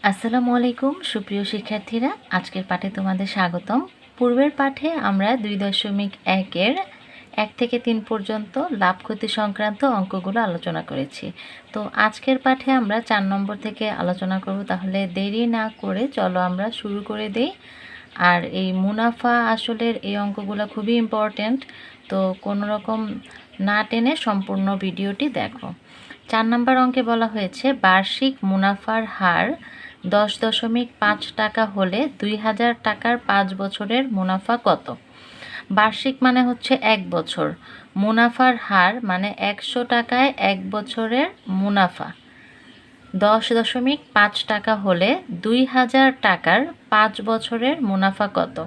আসসালামু আলাইকুম সুপ্রিয় শিক্ষার্থীরা, আজকের পাঠে তোমাদের স্বাগতম। পূর্বের পাঠে আমরা 2.1-এর 1 থেকে 3 পর্যন্ত লাভ ক্ষতি সংক্রান্ত অঙ্কগুলো আলোচনা করেছি। তো আজকের পাঠে আমরা 4 নম্বর থেকে আলোচনা করব। তাহলে দেরি না করে চলো আমরা শুরু করে দেই। আর এই মুনাফা আসলের এই অঙ্কগুলো খুবই ইম্পর্ট্যান্ট, তো কোনো রকম না টেনে সম্পূর্ণ ভিডিওটি দেখো। 4 নম্বর অঙ্কে বলা হয়েছে বার্ষিক মুনাফার হার 10.5 টাকা হলে 2000 টাকার 5 বছরের মুনাফা কত? বার্ষিক মানে হচ্ছে 1 বছর, মুনাফার হার মানে 100 টাকায় 1 বছরের মুনাফা। 10.5 টাকা হলে 2000 টাকার 5 বছরের মুনাফা কত?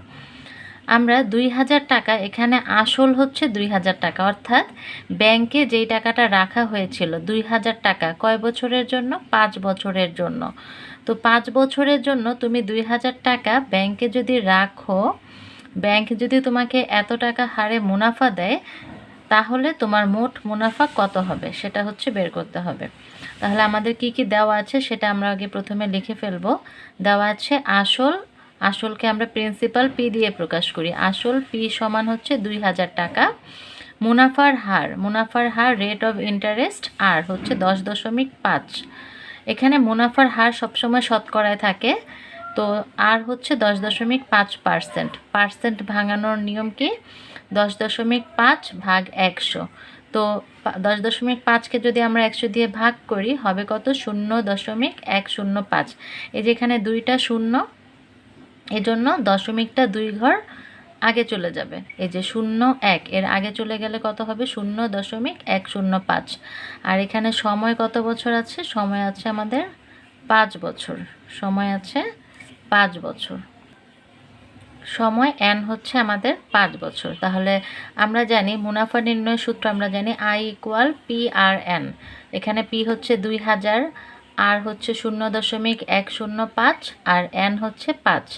আমরা 2000 টাকা, এখানে আসল হচ্ছে 2000 টাকা, অর্থাৎ ব্যাংকে যেই টাকাটা রাখা হয়েছিল 2000 টাকা কয় বছরের জন্য? 5 বছরের জন্য। তো 5 বছরের জন্য তুমি 2000 টাকা ব্যাংকে যদি রাখো, ব্যাংক যদি তোমাকে এত টাকা হারে মুনাফা দেয়, তাহলে তোমার মোট মুনাফা কত হবে সেটা হচ্ছে বের করতে হবে। তাহলে আমাদের কি কি দেওয়া আছে সেটা আমরা আগে প্রথমে লিখে ফেলবো। দেওয়া আছে আসলকে আমরা প্রিন্সিপাল পি দিয়ে প্রকাশ করি। আসল পি সমান হচ্ছে 2000 টাকা। মুনাফার হার রেট অফ ইন্টারেস্ট আর হচ্ছে 10.5। এখানে মুনাফার হার সবসময় শতকরায় থাকে, তো আর হচ্ছে 10.5%। পার্সেন্ট ভাঙানোর নিয়ম কি? 10.5 ভাগ 100। তো 10.5কে যদি আমরা 100 দিয়ে ভাগ করি হবে কত? 0.105। এই যে এখানে দুইটা শূন্য, এজন্য দশমিকটা 2 ঘর আগে চলে যাবে। এই যে 0.1 এর আগে চলে গেলে কত হবে? 0.105। আর এখানে সময় কত বছর আছে? সময় আছে আমাদের 5 বছর। সময় আছে 5 বছর। সময় n হচ্ছে আমাদের 5 বছর। তাহলে আমরা জানি মুনাফা নির্ণয়ের সূত্র, আমরা জানি I = PRN। এখানে P হচ্ছে 2000, আর হচ্ছে 0.105 আর n হচ্ছে 5।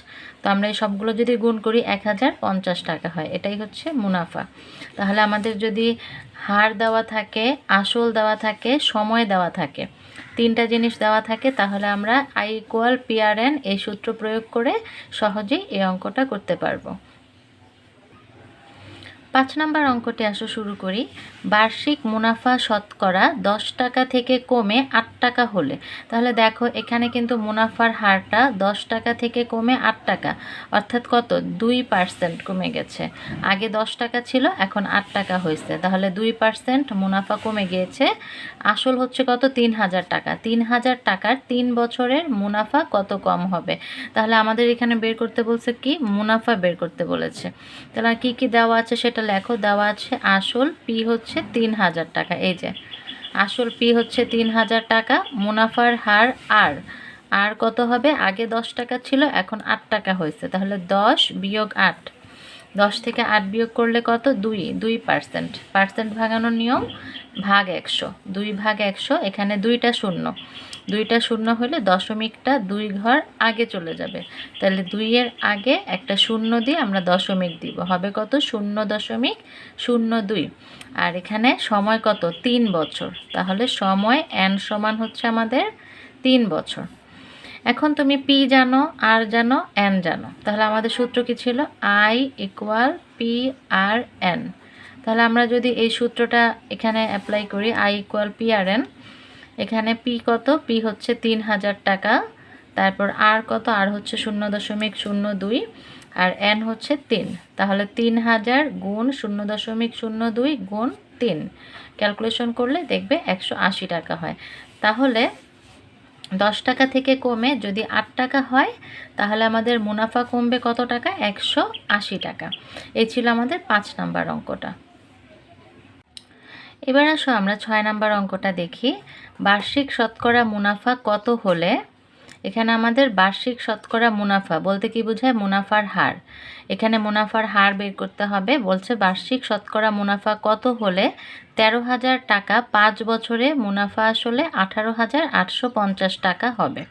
তো আমরা এই সবগুলো যদি গুণ করি 1050 টাকা হয়। এটাই হচ্ছে মুনাফা। তাহলে আমাদের যদি হার দেওয়া থাকে, আসল দেওয়া থাকে, সময় দেওয়া থাকে, 3টা জিনিস দেওয়া থাকে, তাহলে আমরা I = PRN এই সূত্র প্রয়োগ করে সহজেই এই অঙ্কটা করতে পারবো। 5 নম্বর অঙ্কটি আসো শুরু করি। বার্ষিক মুনাফা শতকরা 10 টাকা থেকে কমে 8 টাকা হলে, তাহলে দেখো এখানে কিন্তু মুনাফার হারটা 10 টাকা থেকে কমে 8 টাকা, অর্থাৎ কত? 2% কমে গেছে। আগে 10 টাকা ছিল, এখন 8 টাকা হয়েছে, তাহলে 2% মুনাফা কমে গিয়েছে। আসল হচ্ছে কত? 3000 টাকা। 3000 টাকার 3 বছরের মুনাফা কত কম হবে? তাহলে আমাদের এখানে বের করতে বলছে কি? মুনাফা বের করতে বলেছে। তাহলে কি কি দেওয়া আছে সেটা লেখো। দেওয়া আছে আসল পি হচ্ছে 3000 টাকা। এই যে আসল পি হচ্ছে 3000 টাকা, মুনাফার হার আর কত হবে? আগে 10 টাকা ছিল, এখন 8 টাকা হয়েছে, তাহলে 10 বিয়োগ 8। 10 থেকে 8 বিয়োগ করলে কত? 2%। পার্সেন্ট ভাঙানোর নিয়ম ভাগ 100। 2 ভাগ 100, এখানে দুইটা শূন্য হলে দশমিকটা 2 ঘর আগে চলে যাবে। তাহলে 2 এর আগে একটা শূন্য দিয়ে আমরা দশমিক দিব, হবে কত? 0.02। আর এখানে সময় কত? 3 বছর। তাহলে সময় n সমান হচ্ছে আমাদের 3 বছর। এখন তুমি পি জানো, আর জানো, এন জানো, তাহলে আমাদের সূত্র কি ছিল? I = PRN। তাহলে আমরা যদি এই সূত্রটা এখানে অ্যাপ্লাই করি, I = PRN, এখানে পি কত? পি হচ্ছে 3000 টাকা, তারপর আর কত? আর হচ্ছে 0.02, আর এন হচ্ছে 3। তাহলে 3000 গুণ 0.02 গুণ 3 ক্যালকুলেশন করলে দেখবে 180 টাকা হয়। তাহলে 10 টাকা থেকে কমে যদি 8 টাকা হয়, তাহলে আমাদের মুনাফা কমবে কত টাকা? 180 টাকা। এই ছিল আমাদের 5 নাম্বার অঙ্কটা। এবার আসো আমরা 6 নাম্বার অঙ্কটা দেখি। বার্ষিক শতকরা মুনাফা কত হলে, এখানে আমাদের বার্ষিক শতকরা মুনাফা বলতে কি বোঝায়? মুনাফার হার। এখানে মুনাফার হার বের করতে হবে। বলছে বার্ষিক শতকরা মুনাফা কত হলে 13,000 টাকা 5 বছরে মুনাফা আসলে 18,850 টাকা হবে।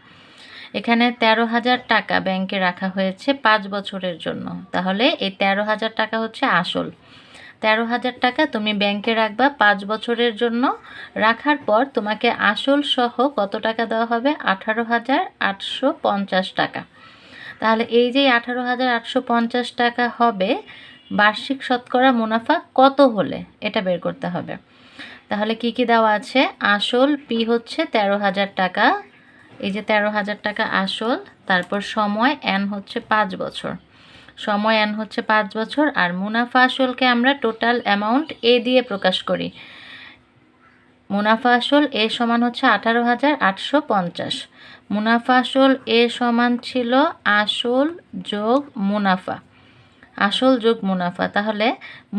এখানে 13,000 টাকা ব্যাংকে রাখা হয়েছে 5 বছরের জন্য, তাহলে এই 13,000 টাকা হচ্ছে আসল। 13,000 টাকা তুমি ব্যাংকে রাখবা 5 বছরের জন্য। রাখার পর তোমাকে আসল সহ কত টাকা দেওয়া হবে? 18,850 টাকা। তাহলে এই যে 18,850 টাকা হবে বার্ষিক শতকরা মুনাফা কত হলে, এটা বের করতে হবে। তাহলে কি কি দেওয়া আছে? আসল পি হচ্ছে 13,000 টাকা, এই যে 13,000 টাকা আসল, তারপর সময় এন হচ্ছে 5 বছর, সময় এন হচ্ছে 5 বছর, আর মুনাফা আসলকে আমরা টোটাল অ্যামাউন্ট এ দিয়ে প্রকাশ করি। মুনাফা আসল এ সমান হচ্ছে 18,850। মুনাফা আসল এ সমান ছিল আসল যোগ মুনাফা, আসল যোগ মুনাফা। তাহলে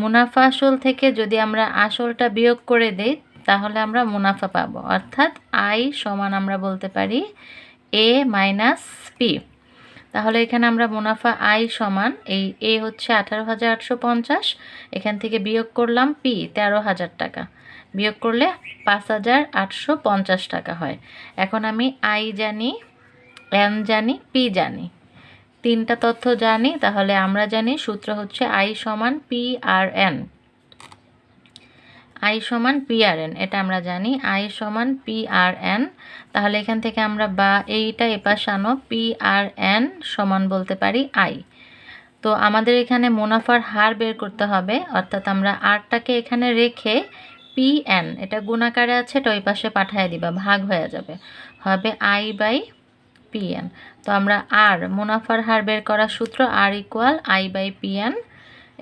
মুনাফা আসল থেকে যদি আমরা আসলটা বিয়োগ করে দেই তাহলে আমরা মুনাফা পাবো, অর্থাৎ আই সমান আমরা বলতে পারি এ মাইনাস পি। তাহলে এখানে আমরা মুনাফা আই সমান এই এ হচ্ছে 18,850, এখান থেকে বিয়োগ করলাম পি 13,000 টাকা, বিয়োগ করলে 5,850 টাকা হয়। এখন আমি আই জানি, এন জানি, পি জানি, তিনটা তথ্য জানি। তাহলে আমরা জানি সূত্র হচ্ছে আই সমান পি আর এন, আই সমান পি আর এন, এটা আমরা জানি আই সমান পি আর এন। তাহলে এখান থেকে আমরা বা এইটা এপাশে আনো, পি আর এন সমান বলতে পারি আই। তো আমাদের এখানে মুনাফার হার বের করতে হবে, অর্থাৎ আমরা আরটাকে এখানে রেখে পি এন, এটা গুণাকারে আছে, এটা ওই পাশে পাঠিয়ে দিবা, ভাগ হয়ে যাবে, হবে আই বাই পি এন। তো আমরা আর মুনাফার হার বের করার সূত্র R equal I by P N,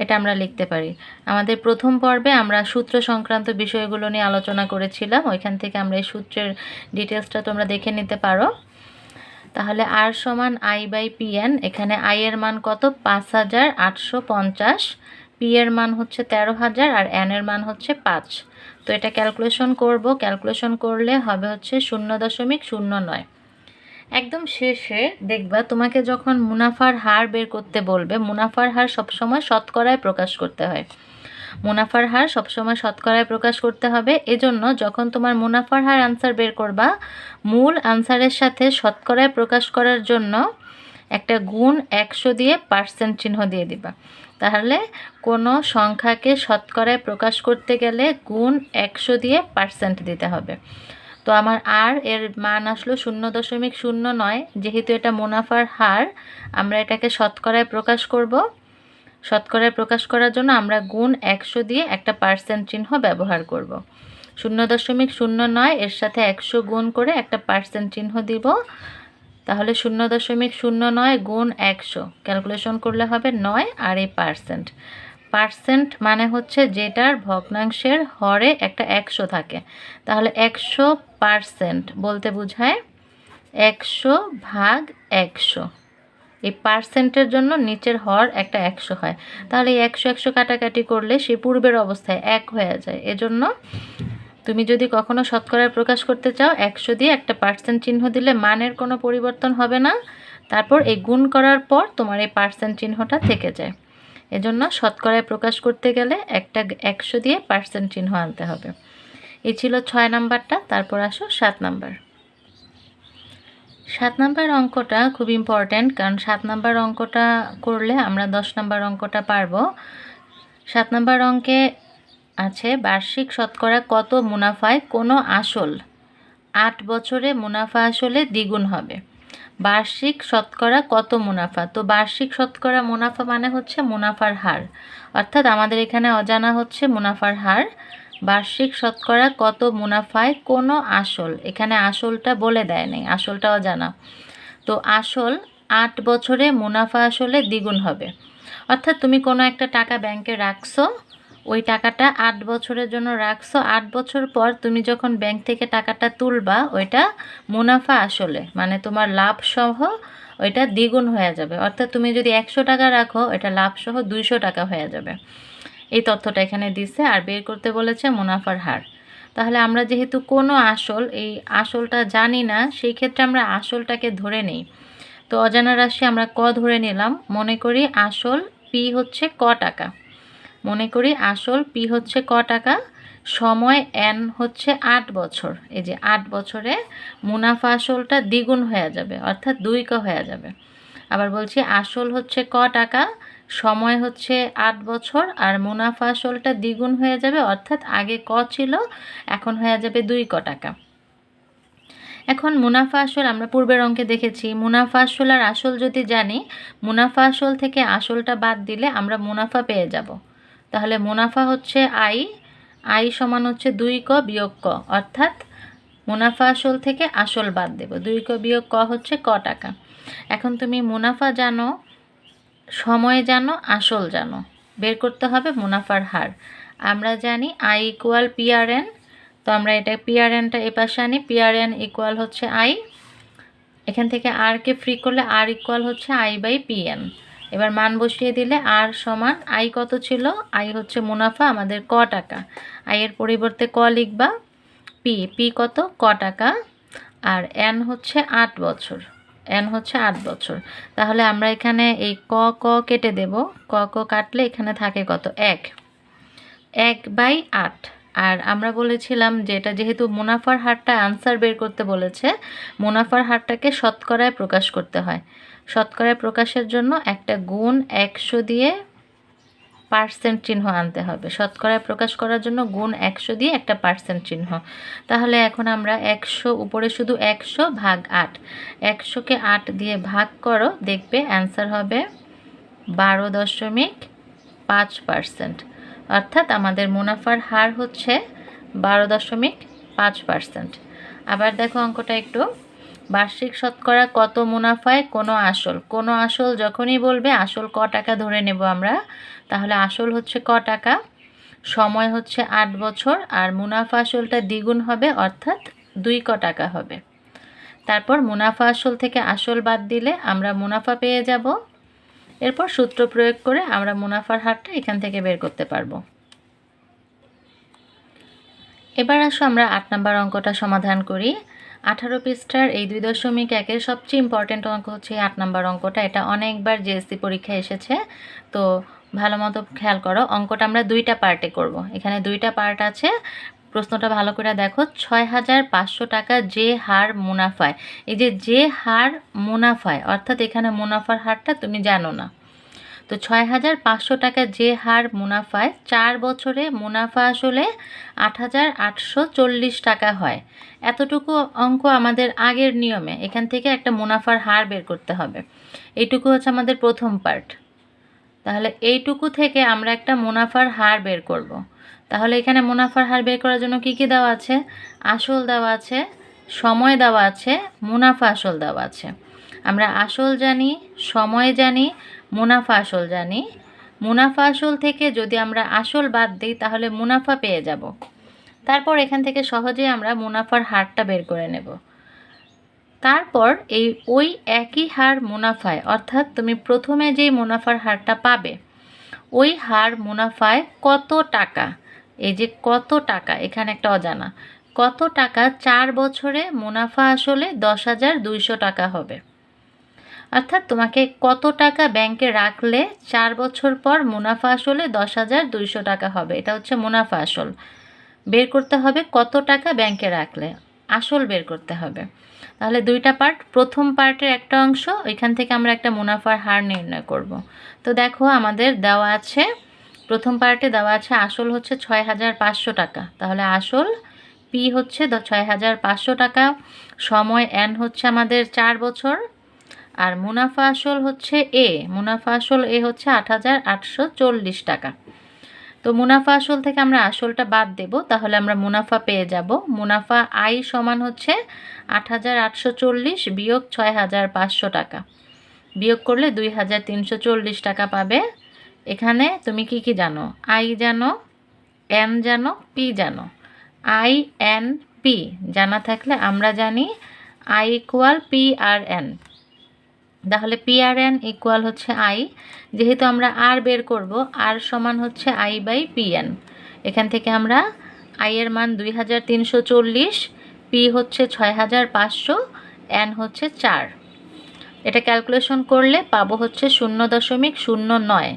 এটা আমরা লিখতে পারি। আমাদের প্রথম পর্বে আমরা সূত্র সংক্রান্ত বিষয়গুলো নিয়ে আলোচনা করেছিলাম, ওইখান থেকে আমরা এই সূত্রের ডিটেলসটা তোমরা দেখে নিতে পারো। তাহলে আর সমান আই বাই পি এন, এখানে আই এর মান কত? 5,850, পি এর মান হচ্ছে 13,000 আর এন এর মান হচ্ছে 5। তো এটা ক্যালকুলেশন করব, ক্যালকুলেশন করলে হবে হচ্ছে 0.09। একদম শেষে দেখবা তোমাকে যখন মুনাফার হার বের করতে বলবে, মুনাফার হার সবসময় শতকরায় প্রকাশ করতে হয়, মুনাফার হার সবসময় শতকরায় প্রকাশ করতে হবে। এজন্য যখন তোমার মুনাফার হার আনসার বের করবা, মূল আনসারের সাথে শতকরায় প্রকাশ করার জন্য একটা গুণ 100 দিয়ে পার্সেন্ট চিহ্ন দিয়ে দিবা। তাহলে কোনো সংখ্যাকে শতকরায় প্রকাশ করতে গেলে গুণ 100 দিয়ে পার্সেন্ট দিতে হবে। তো আমার আর এর মান আসলো 0.09, যেহেতু এটা মুনাফার হার আমরা এটাকে শতকরায় প্রকাশ করব। শতকরায় প্রকাশ করার জন্য আমরা গুণ 100 দিয়ে একটা পার্সেন্ট চিহ্ন ব্যবহার করব। 0.09 এর সাথে 100 গুণ করে একটা পার্সেন্ট চিহ্ন দিব। তাহলে 0.09 গুণ 100 ক্যালকুলেশন করলে হবে 9, আর এই পার্সেন্ট, পার্সেন্ট মানে হচ্ছে যেটার ভগ্নাংশের হরে একটা 100 থাকে। তাহলে 100% বলতে বোঝায় 100 ভাগ 100, এই পার্সেন্টের জন্য নিচের হর একটা 100 হয়। তাহলে এই 100 কাটাকাটি করলে সে পূর্বের অবস্থায় 1 হয়ে যায়। এজন্য তুমি যদি কখনো শতকরায় প্রকাশ করতে চাও 100 দিয়ে একটা পার্সেন্ট চিহ্ন দিলে মানের কোনো পরিবর্তন হবে না, তারপর এই গুণ করার পর তোমার এই পার্সেন্ট চিহ্নটা থেকে যায়। এজন্য শতকরায় প্রকাশ করতে গেলে একটা 100 দিয়ে পার্সেন্ট চিহ্ন আনতে হবে। এই ছিল 6 নাম্বারটা। তারপর আসো 7 নাম্বার। 7 নাম্বার অঙ্কটা খুব ইম্পর্ট্যান্ট, কারণ 7 নাম্বার অঙ্কটা করলে আমরা 10 নাম্বার অঙ্কটা পারবো। 7 নাম্বার অঙ্কে আছে বার্ষিক শতকরা কত মুনাফায় কোনো আসল 8 বছরে মুনাফা আসলে দ্বিগুণ হবে। বার্ষিক শতকরা কত মুনাফা? তো বার্ষিক শতকরা মুনাফা মানে হচ্ছে মুনাফার হার, অর্থাৎ আমাদের এখানে অজানা হচ্ছে মুনাফার হার। বার্ষিক শতকরা কত মুনাফায় কোনো আসল, এখানে আসলটা বলে দেয় নাই, আসলটা অজানা। তো আসল 8 বছরে মুনাফা আসলে দ্বিগুণ হবে, অর্থাৎ তুমি কোনো একটা টাকা ব্যাংকে রাখছো, ওই টাকাটা 8 বছরের জন্য রাখছো, 8 বছর পর তুমি যখন ব্যাংক থেকে টাকাটা তুলবা ওইটা মুনাফা আসলে মানে তোমার লাভ সহ ওইটা দ্বিগুণ হয়ে যাবে। অর্থাৎ তুমি যদি 100 টাকা রাখো এটা লাভ সহ 200 টাকা হয়ে যাবে। এই তথ্যটা এখানে দিছে, আর বের করতে বলেছে মুনাফার হার। তাহলে আমরা যেহেতু কোনো আসল, এই আসলটা জানি না, সেই ক্ষেত্রে আমরা আসলটাকে ধরে নিই। তো অজানা রাশি আমরা ক ধরে নিলাম, মনে করি আসল পি হচ্ছে ক টাকা, মনে করি আসল পি হচ্ছে ক টাকা, সময় এন হচ্ছে 8 বছর। এই যে 8 বছরে মুনাফা আসলটা দ্বিগুণ হয়ে যাবে, অর্থাৎ 2 ক হয়ে যাবে। আবার বলছি আসল হচ্ছে ক টাকা, সময় হচ্ছে 8 বছর, আর মুনাফা আসলটা দ্বিগুণ হয়ে যাবে, অর্থাৎ আগে ক ছিল এখন হয়ে যাবে 2 ক টাকা। এখন মুনাফা আসল আমরা পূর্বের অঙ্কে দেখেছি, মুনাফা আসল আর আসল যদি জানি, মুনাফা আসল থেকে আসলটা বাদ দিলে আমরা মুনাফা পেয়ে যাব। তাহলে মুনাফা হচ্ছে আই সমান হচ্ছে 2 ক বিয়োগ ক, অর্থাৎ মুনাফা আসল থেকে আসল বাদ দেব, 2 ক বিয়োগ ক হচ্ছে ক টাকা। এখন তুমি মুনাফা জানো, সময় জানো, আসল জানো, বের করতে হবে মুনাফার হার। আমরা জানি আই ইকুয়াল পিআরএন, তো আমরা এটা পিআরএনটা এ পাশে আনি, পিআরএন ইকুয়াল হচ্ছে আই, এখান থেকে আরকে ফ্রি করলে আর ইকুয়াল হচ্ছে আই বাই পিএন। এবার মান বসিয়ে দিলে আর সমান আই কত ছিল, আই হচ্ছে মুনাফা আমাদের ক টাকা, আই এর পরিবর্তে ক লিখবা, পি কত ক টাকা, আর এন হচ্ছে 8 বছর, এন হচ্ছে 8 বছর। তাহলে আমরা এখানে এই ক কেটে দেব, ক কাটলে এখানে থাকে কত 1/8। আর আমরা বলেছিলাম যে এটা যেহেতু মুনাফার হারটা আনসার বের করতে বলেছে, মুনাফার হারটাকে শতকরায় প্রকাশ করতে হয়। শতকরায় প্রকাশের জন্য একটা গুণ 100 দিয়ে পার্সেন্ট চিহ্ন আনতে হবে। শতকরায় প্রকাশ করার জন্য গুণ 100 দিয়ে একটা পার্সেন্ট চিহ্ন। তাহলে এখন আমরা 100 উপরে শুধু 100 ভাগ 8, 100কে 8 দিয়ে ভাগ করো, দেখবে অ্যান্সার হবে 12.5%। অর্থাৎ আমাদের মুনাফার হার হচ্ছে 12.5%। আবার দেখো অঙ্কটা একটু, বার্ষিক শতকরা কত মুনাফায় কোনো আসল যখনই বলবে আসল ক টাকা ধরে নেব আমরা। তাহলে আসল হচ্ছে ক টাকা, সময় হচ্ছে 8 বছর, আর মুনাফা আসলটা দ্বিগুণ হবে, অর্থাৎ 2 ক টাকা হবে। তারপর মুনাফা আসল থেকে আসল বাদ দিলে আমরা মুনাফা পেয়ে যাব। এরপর সূত্র প্রয়োগ করে আমরা মুনাফার হারটা এখান থেকে বের করতে পারবো। এবার আসো আমরা 8 নম্বর অঙ্কটা সমাধান করি। 18 পৃষ্ঠার এই 2.1-এর সবচেয়ে ইম্পর্টেন্ট অঙ্ক হচ্ছে 8 নম্বর অঙ্কটা। এটা অনেকবার জিএসসি পরীক্ষায় এসেছে, তো ভালো মতো খেয়াল করো। অঙ্কটা আমরা 2টা পার্টে করব। এখানে 2টা পার্ট আছে, প্রশ্নটা ভালো করে দেখো। 6,500 টাকা যে হার মুনাফায়, এই যে হার মুনাফায়, অর্থাৎ এখানে মুনাফার হারটা তুমি জানো না। তো 6,500 টাকা যে হার মুনাফায় 4 বছরে মুনাফা আসলে 8,840 টাকা হয়। এতটুকু অঙ্ক আমাদের আগের নিয়মে, এখান থেকে একটা মুনাফার হার বের করতে হবে। এইটুকু হচ্ছে আমাদের প্রথম পার্ট। তাহলে এইটুকু থেকে আমরা একটা মুনাফার হার বের করব। তাহলে এখানে মুনাফার হার বের করার জন্য কি কি দেওয়া আছে? আসল দেওয়া আছে, সময় দেওয়া আছে, মুনাফা আসল দেওয়া আছে। আমরা আসল জানি, সময় জানি, মুনাফা আসল জানি। মুনাফা আসল থেকে যদি আমরা আসল বাদ দিই তাহলে মুনাফা পেয়ে যাব। তারপর এখান থেকে সহজেই আমরা মুনাফার হারটা বের করে নেব। তারপর ওই একই হার মুনাফায়, অর্থাৎ তুমি প্রথমে যেই মুনাফার হারটা পাবে, ওই হার মুনাফায় কত টাকা, এই যে কত টাকা, এখানে একটা অজানা, কত টাকা 4 বছরে মুনাফা আসলে 10,200 টাকা হবে। অর্থাৎ তোমাকে কত টাকা ব্যাংকে রাখলে 4 বছর পর মুনাফা আসলে 10,200 টাকা হবে, এটা হচ্ছে মুনাফা আসল। বের করতে হবে কত টাকা ব্যাংকে রাখলে, আসল বের করতে হবে। তাহলে 2টা পার্ট, প্রথম পার্টের একটা অংশ, ওইখান থেকে আমরা একটা মুনাফার হার নির্ণয় করব। তো দেখো আমাদের দেওয়া আছে, প্রথম পার্টে দেওয়া আছে আসল হচ্ছে 6,500 টাকা। তাহলে আসল পি হচ্ছে 6,500 টাকা, সময় এন হচ্ছে আমাদের 4 বছর, আর মুনাফা আসল হচ্ছে মুনাফা আসল হচ্ছে 8,840 টাকা। তো মুনাফা আসল থেকে আমরা আসলটা বাদ দেব, তাহলে আমরা মুনাফা পেয়ে যাব। মুনাফা আই সমান হচ্ছে 8,840 বিয়োগ 6,500 টাকা। বিয়োগ করলে 2,340 টাকা পাবে। এখানে তুমি কি জানো? আই জানো, এন জানো, পি জানো। আই এন পি জানা থাকলে আমরা জানি I equal P R N. তাহলে পি আর এন ইকুয়াল হচ্ছে আই, যেহেতু আমরা আর বের করব, আর সমান হচ্ছে আই বাই পি এন। এখান থেকে আমরা আই এর মান 2,340, পি হচ্ছে 6,500, এন হচ্ছে 4। এটা ক্যালকুলেশন করলে পাবো হচ্ছে 0.09।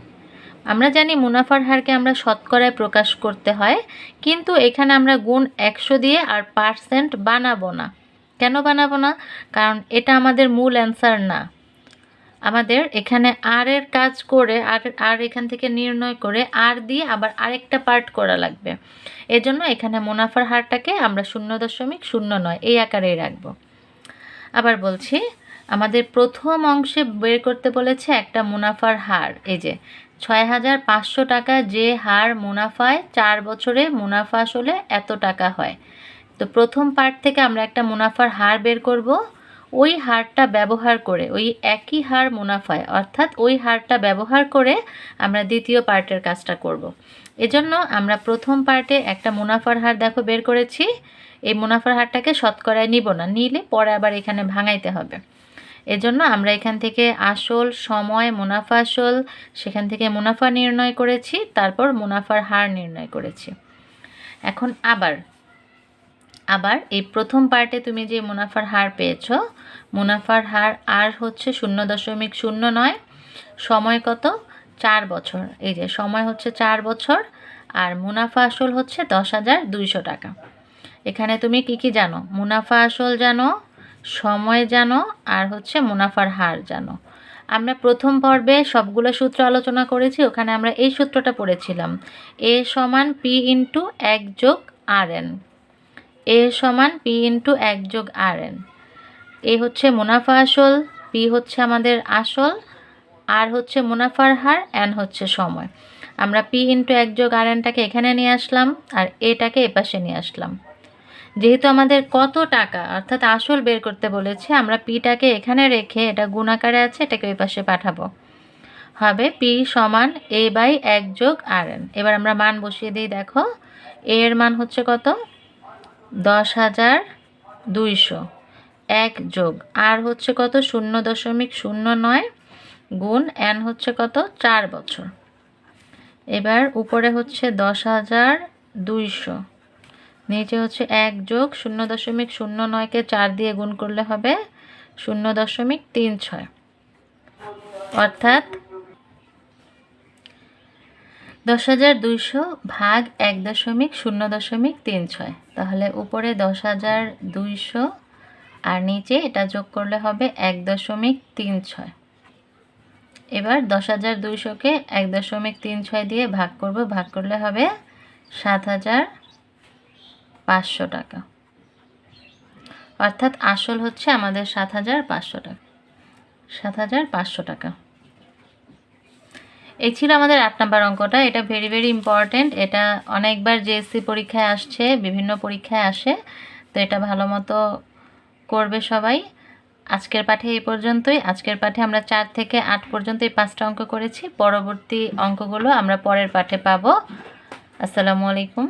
আমরা জানি মুনাফার হারকে আমরা শতকরায় প্রকাশ করতে হয়, কিন্তু এখানে আমরা গুণ 100 দিয়ে আর পার্সেন্ট বানাবো না। কেন বানাবো না? কারণ এটা আমাদের মূল অ্যান্সার না। আমাদের এখানে আর এর কাজ করে আর এখান থেকে নির্ণয় করে আর দিয়ে আবার আরেকটা পার্ট করা লাগবে। এজন্য এখানে মুনাফার হারটাকে আমরা 0.09 এই আকারেই রাখবো। আবার বলছি, আমাদের প্রথম অংশে বের করতে বলেছে একটা মুনাফার হার। এই যে 6,500 টাকা যে হার মুনাফায় 4 বছরে মুনাফা আসলে এত টাকা হয়। তো প্রথম পার্ট থেকে আমরা একটা মুনাফার হার বের করব, ওই হারটা ব্যবহার করে ওই একই হার মুনাফায় অর্থাৎ ওই হারটা ব্যবহার করে আমরা দ্বিতীয় পার্টের কাজটা করব। এজন্য আমরা প্রথম পার্টে একটা মুনাফার হার দেখো বের করেছি। এই মুনাফার হারটাকে শতকরায় নিব না, নিলে পরে আবার এখানে ভাঙাইতে হবে। এজন্য আমরা এখান থেকে আসল, সময়, মুনাফা আসল, সেখান থেকে মুনাফা নির্ণয় করেছি, তারপর মুনাফার হার নির্ণয় করেছি। এখন আবার এই প্রথম পার্টে তুমি যে মুনাফার হার পেয়েছ, মুনাফার হার আর হচ্ছে 0.09, সময় কত 4 বছর। এই যে সময় হচ্ছে 4 বছর আর মুনাফা আসল হচ্ছে 10,200 টাকা। এখানে তুমি কি জানো? মুনাফা আসল জানো, সময় জানো, আর হচ্ছে মুনাফার হার জানো। আমরা প্রথম পর্বে সবগুলো সূত্র আলোচনা করেছি, ওখানে আমরা এই সূত্রটা পড়েছিলাম, A = P × 1 + RN। A = P × 1 + RN। এ হচ্ছে মুনাফা আসল, P হচ্ছে আমাদের আসল, আর হচ্ছে মুনাফার হার, N হচ্ছে সময়। আমরা P × 1 + RNটাকে এখানে নিয়ে আসলাম আর এটাকে এপাশে নিয়ে আসলাম। যেহেতু আমাদের কত টাকা অর্থাৎ আসল বের করতে বলেছে, আমরা পিটাকে এখানে রেখে এটা গুণ আকারে আছে, এটাকে ওই পাশে পাঠাবো। হবে P = A/1 + RN। এবার আমরা মান বসিয়ে দিই। দেখো A এর মান হচ্ছে কত? 10,200। 1 যোগ আর হচ্ছে কত? 0.09 গুণ N হচ্ছে কত? 4 বছর। এবার উপরে হচ্ছে 10,200, নিচে হচ্ছে 1 যোগ 0.09কে 4 দিয়ে গুণ করলে হবে 0.36, অর্থাৎ 10,200 ভাগ 1.0.36। তাহলে উপরে 10,200 আর নিচে এটা যোগ করলে হবে 1.36। এবার 10,200কে 1.36 দিয়ে ভাগ করব, ভাগ করলে হবে 7,500 টাকা। অর্থাৎ আসল হচ্ছে আমাদের 7,500 টাকা। 7,500 টাকা। এই ছিল আমাদের 8 নম্বর অঙ্কটা। এটা ভেরি ইম্পর্টেন্ট। এটা অনেকবার JSC পরীক্ষায় আসছে, বিভিন্ন পরীক্ষায় আসে, তো এটা ভালো মতো করবে সবাই। আজকের পাঠে এই পর্যন্তই। আজকের পাঠে আমরা 4 থেকে 8 পর্যন্ত এই 5টা অঙ্ক করেছি। পরবর্তী অঙ্কগুলো আমরা পরের পাঠে পাবো। আসসালামু আলাইকুম।